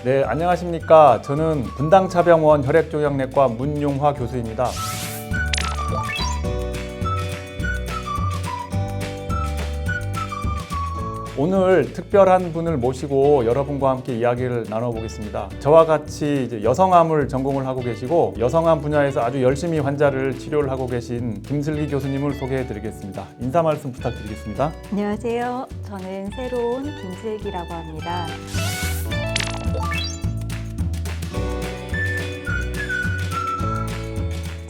네, 안녕하십니까. 저는 분당차병원 혈액종양내과 문용화 교수입니다. 오늘 특별한 분을 모시고 여러분과 함께 이야기를 나눠보겠습니다. 저와 같이 이제 여성암을 전공을 하고 계시고 여성암 분야에서 아주 열심히 환자를 치료를 하고 계신 김슬기 교수님을 소개해드리겠습니다. 인사 말씀 부탁드리겠습니다. 안녕하세요. 저는 새로운 김슬기라고 합니다.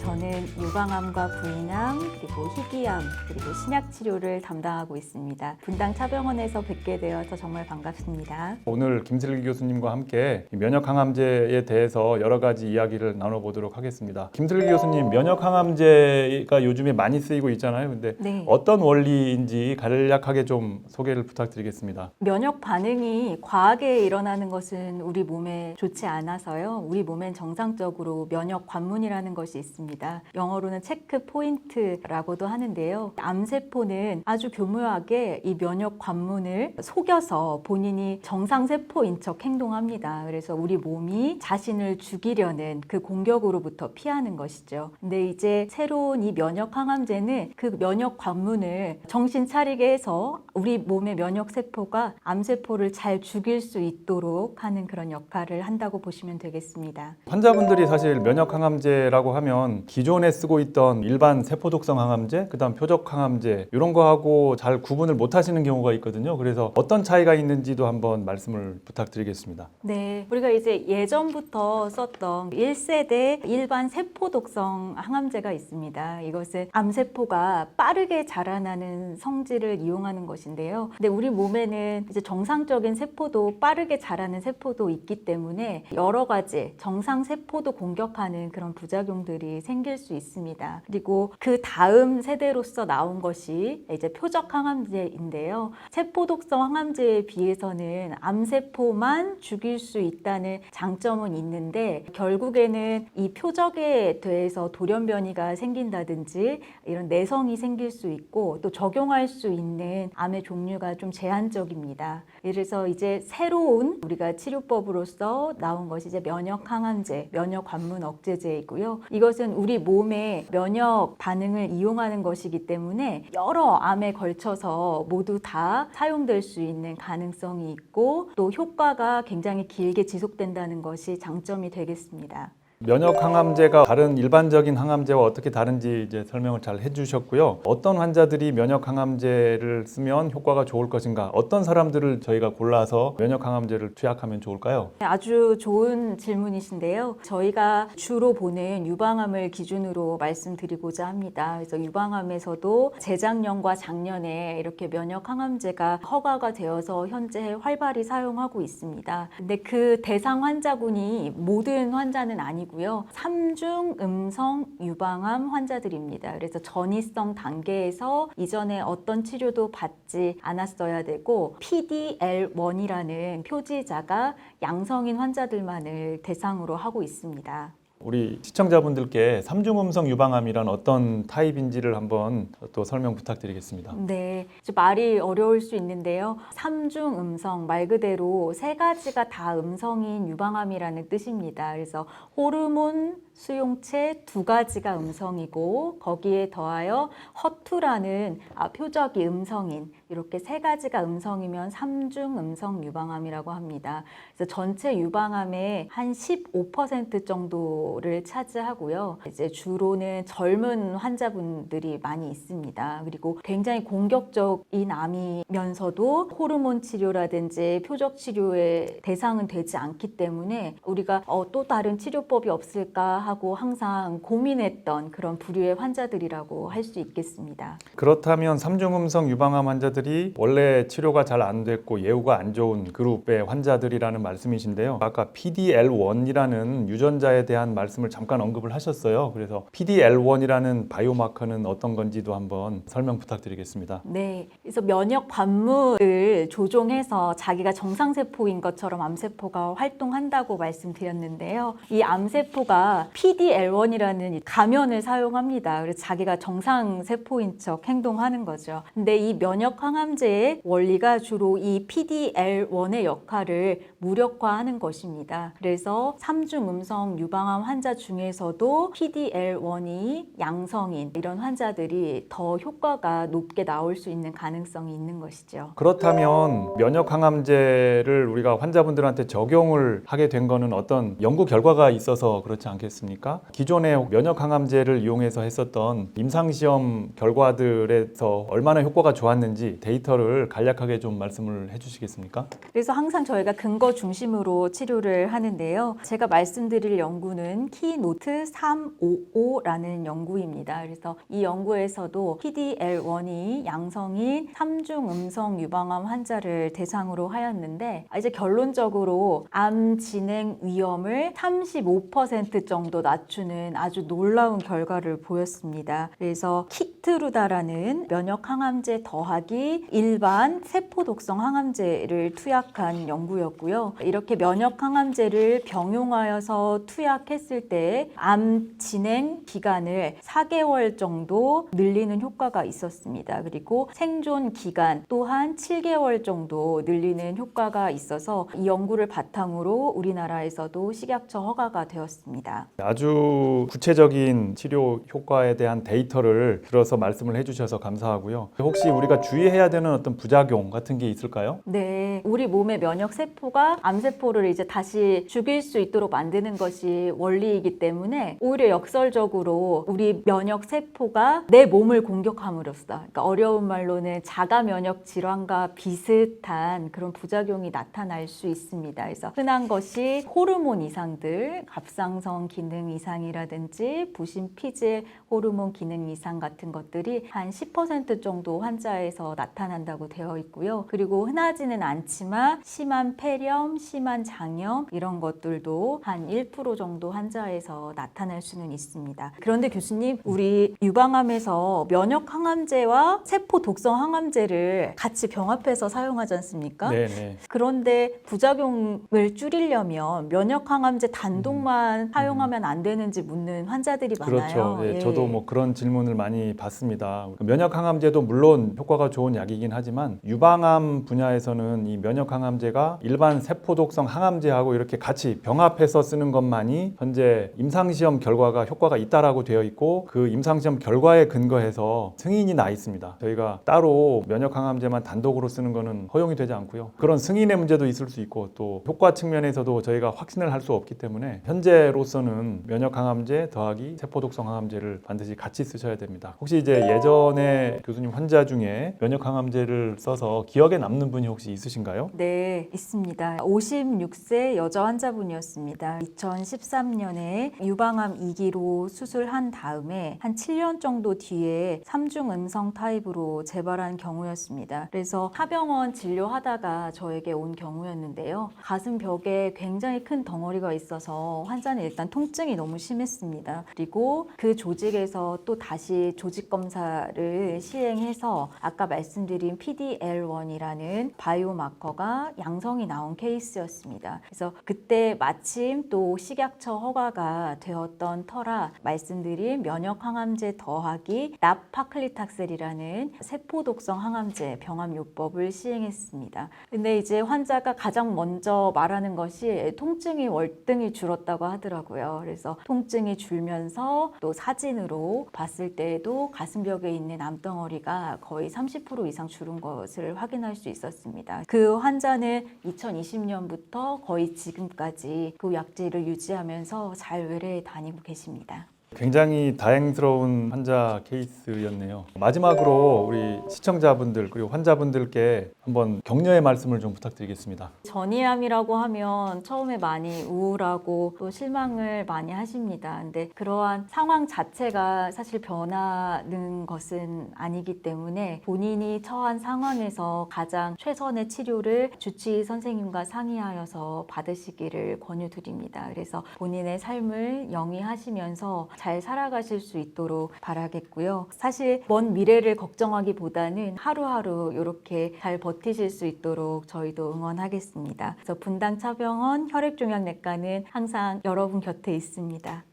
저는 유방암과 부인암, 그리고 희귀암, 그리고 신약 치료를 담당하고 있습니다. 분당차병원에서 뵙게 되어서 정말 반갑습니다. 오늘 김슬기 교수님과 함께 면역항암제에 대해서 여러 가지 이야기를 나눠보도록 하겠습니다. 김슬기 교수님, 면역항암제가 요즘에 많이 쓰이고 있잖아요. 근데 네. 어떤 원리인지 간략하게 좀 소개를 부탁드리겠습니다. 면역 반응이 과하게 일어나는 것은 우리 몸에 좋지 않아서요. 우리 몸엔 정상적으로 면역 관문이라는 것이 있습니다. 영어로는 체크 포인트라고도 하는데요. 암세포는 아주 교묘하게 이 면역 관문을 속여서 본인이 정상세포인 척 행동합니다. 그래서 우리 몸이 자신을 죽이려는 그 공격으로부터 피하는 것이죠. 근데 이제 새로운 이 면역 항암제는 그 면역 관문을 정신 차리게 해서 우리 몸의 면역세포가 암세포를 잘 죽일 수 있도록 하는 그런 역할을 한다고 보시면 되겠습니다. 환자분들이 사실 면역항암제라고 하면 기존에 쓰고 있던 일반 세포독성 항암제, 그다음 표적 항암제 이런 거하고 잘 구분을 못 하시는 경우가 있거든요. 그래서 어떤 차이가 있는지도 한번 말씀을 부탁드리겠습니다. 네, 우리가 이제 예전부터 썼던 1세대 일반 세포독성 항암제가 있습니다. 이것은 암세포가 빠르게 자라나는 성질을 이용하는 것인데요. 근데 우리 몸에는 이제 정상적인 세포도 빠르게 자라는 세포도 있기 때문에 여러 가지 정상 세포도 공격하는 그런 부작용들이 생길 수 있습니다. 그리고 그 다음 세대로서 나온 것이 이제 표적 항암제인데요. 세포독성 항암제에 비해서는 암세포만 죽일 수 있다는 장점은 있는데 결국에는 이 표적에 대해서 돌연변이가 생긴다든지 이런 내성이 생길 수 있고 또 적용할 수 있는 암의 종류가 좀 제한적입니다. 그래서 이제 새로운 우리가 치료법으로서 나온 것이 이제 면역 항암제, 면역 관문 억제제이고요. 이것은 우리 몸의 면역 반응을 이용하는 것이기 때문에 여러 암에 걸쳐서 모두 다 사용될 수 있는 가능성이 있고 또 효과가 굉장히 길게 지속된다는 것이 장점이 되겠습니다. 면역항암제가 다른 일반적인 항암제와 어떻게 다른지 이제 설명을 잘 해주셨고요. 어떤 환자들이 면역항암제를 쓰면 효과가 좋을 것인가? 어떤 사람들을 저희가 골라서 면역항암제를 투약하면 좋을까요? 아주 좋은 질문이신데요. 저희가 주로 보는 유방암을 기준으로 말씀드리고자 합니다. 그래서 유방암에서도 재작년과 작년에 이렇게 면역항암제가 허가가 되어서 현재 활발히 사용하고 있습니다. 근데 그 대상 환자군이 모든 환자는 아니고요. 3중 음성 유방암 환자들입니다. 그래서 전이성 단계에서 이전에 어떤 치료도 받지 않았어야 되고 PDL1이라는 표지자가 양성인 환자들만을 대상으로 하고 있습니다. 우리 시청자분들께 삼중음성 유방암이란 어떤 타입인지를 한번 또 설명 부탁드리겠습니다. 네, 말이 어려울 수 있는데요. 3중 음성, 말 그대로 세 가지가 다 음성인 유방암이라는 뜻입니다. 그래서 호르몬 수용체 2가지가 음성이고 거기에 더하여 허투라는 표적이 음성인 이렇게 3가지가 음성이면 3중 음성 유방암이라고 합니다. 그래서 전체 유방암의 한 15% 정도를 차지하고요. 이제 주로는 젊은 환자분들이 많이 있습니다. 그리고 굉장히 공격적인 암이면서도 호르몬 치료라든지 표적 치료의 대상은 되지 않기 때문에 우리가 또 다른 치료법이 없을까 하고 항상 고민했던 그런 부류의 환자들이라고 할 수 있겠습니다. 그렇다면 삼중음성 유방암 환자들이 원래 치료가 잘 안 됐고 예후가 안 좋은 그룹의 환자들이라는 말씀이신데요. 아까 PDL1이라는 유전자에 대한 말씀을 잠깐 언급을 하셨어요. 그래서 PDL1이라는 바이오마커는 어떤 건지도 한번 설명 부탁드리겠습니다. 네, 그래서 면역 관문을 조종해서 자기가 정상세포인 것처럼 암세포가 활동한다고 말씀드렸는데요. 이 암세포가 PDL1이라는 가면을 사용합니다. 그래서 자기가 정상 세포인 척 행동하는 거죠. 근데 이 면역 항암제의 원리가 주로 이 PDL1의 역할을 무력화하는 것입니다. 그래서 3중 음성 유방암 환자 중에서도 PDL1이 양성인 이런 환자들이 더 효과가 높게 나올 수 있는 가능성이 있는 것이죠. 그렇다면 면역 항암제를 우리가 환자분들한테 적용을 하게 된 거는 어떤 연구 결과가 있어서 그렇지 않겠습니까? 기존의 면역 항암제를 이용해서 했었던 임상시험 결과들에서 얼마나 효과가 좋았는지 데이터를 간략하게 좀 말씀을 해주시겠습니까? 그래서 항상 저희가 근거 중심으로 치료를 하는데요. 제가 말씀드릴 연구는 키노트 355라는 연구입니다. 그래서 이 연구에서도 PDL1이 양성인 3중 음성 유방암 환자를 대상으로 하였는데 이제 결론적으로 암 진행 위험을 35% 정도 낮추는 아주 놀라운 결과를 보였습니다. 그래서 키트루다라는 면역 항암제 더하기 일반 세포 독성 항암제를 투약한 연구였고요. 이렇게 면역 항암제를 병용하여서 투약했을 때 암 진행 기간을 4개월 정도 늘리는 효과가 있었습니다. 그리고 생존 기간 또한 7개월 정도 늘리는 효과가 있어서 이 연구를 바탕으로 우리나라에서도 식약처 허가가 되었습니다. 아주 구체적인 치료 효과에 대한 데이터를 들어서 말씀을 해주셔서 감사하고요. 혹시 우리가 주의해야 되는 어떤 부작용 같은 게 있을까요? 네, 우리 몸의 면역 세포가 암세포를 이제 다시 죽일 수 있도록 만드는 것이 원리이기 때문에 오히려 역설적으로 우리 면역 세포가 내 몸을 공격함으로써, 그러니까 어려운 말로는 자가 면역 질환과 비슷한 그런 부작용이 나타날 수 있습니다. 그래서 흔한 것이 호르몬 이상들, 갑상선 기능 이상이라든지 부신 피질 호르몬 기능 이상 같은 것들이 한 10% 정도 환자에서 나타난다고 되어 있고요. 그리고 흔하지는 않지만 심한 폐렴, 심한 장염 이런 것들도 한 1% 정도 환자에서 나타날 수는 있습니다. 그런데 교수님, 우리 유방암에서 면역 항암제와 세포 독성 항암제를 같이 병합해서 사용하지 않습니까? 네네. 그런데 부작용을 줄이려면 면역 항암제 단독만 사용하면 안 되는지 묻는 환자들이 많아요. 그렇죠. 예, 예. 저도 뭐 그런 질문을 많이 받습니다. 면역 항암제도 물론 효과가 좋은 약이긴 하지만 유방암 분야에서는 이 면역 항암제가 일반 세포 독성 항암제하고 이렇게 같이 병합해서 쓰는 것만이 현재 임상시험 결과가 효과가 있다라고 되어 있고 그 임상시험 결과에 근거해서 승인이 나 있습니다. 저희가 따로 면역 항암제만 단독으로 쓰는 거는 허용이 되지 않고요. 그런 승인의 문제도 있을 수 있고 또 효과 측면에서도 저희가 확신을 할 수 없기 때문에 현재로서는 면역 항암제 더하기 세포 독성 항암제를 반드시 같이 쓰셔야 됩니다. 혹시 이제 예전에 교수님 환자 중에 면역 항암제를 써서 기억에 남는 분이 혹시 있으신가요? 네, 있습니다. 56세 여자 환자분이었습니다. 2013년에 유방암 2기로 수술한 다음에 한 7년 정도 뒤에 3중 음성 타입으로 재발한 경우였습니다. 그래서 하병원 진료하다가 저에게 온 경우였는데요. 가슴 벽에 굉장히 큰 덩어리가 있어서 환자는 일단 통증이 너무 심했습니다. 그리고 그 조직에서 또 다시 조직 검사를 시행해서 아까 말씀드린 PDL1이라는 바이오마커가 양성이 나온 케이스였습니다. 그래서 그때 마침 또 식약처 허가가 되었던 터라 말씀드린 면역 항암제 더하기 나파클리탁셀이라는 세포 독성 항암제 병합요법을 시행했습니다. 근데 이제 환자가 가장 먼저 말하는 것이 통증이 월등히 줄었다고 하더라고요. 그래서 통증이 줄면서 또 사진으로 봤을 때에도 가슴벽에 있는 암덩어리가 거의 30% 이상 줄은 것을 확인할 수 있었습니다. 그 환자는 2020년부터 거의 지금까지 그 약제를 유지하면서 잘 외래에 다니고 계십니다. 굉장히 다행스러운 환자 케이스였네요. 마지막으로 우리 시청자분들 그리고 환자분들께 한번 격려의 말씀을 좀 부탁드리겠습니다. 전이암이라고 하면 처음에 많이 우울하고 또 실망을 많이 하십니다. 근데 그러한 상황 자체가 사실 변하는 것은 아니기 때문에 본인이 처한 상황에서 가장 최선의 치료를 주치의 선생님과 상의하여서 받으시기를 권유드립니다. 그래서 본인의 삶을 영위하시면서 잘 살아가실 수 있도록 바라겠고요. 사실 먼 미래를 걱정하기보다는 하루하루 이렇게 잘 버티실 수 있도록 저희도 응원하겠습니다. 그래서 분당차병원 혈액종양내과는 항상 여러분 곁에 있습니다.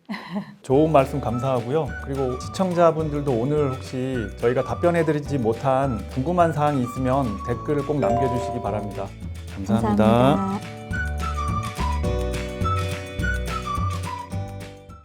좋은 말씀 감사하고요. 그리고 시청자분들도 오늘 혹시 저희가 답변해드리지 못한 궁금한 사항이 있으면 댓글을 꼭 남겨주시기 바랍니다. 감사합니다. 감사합니다.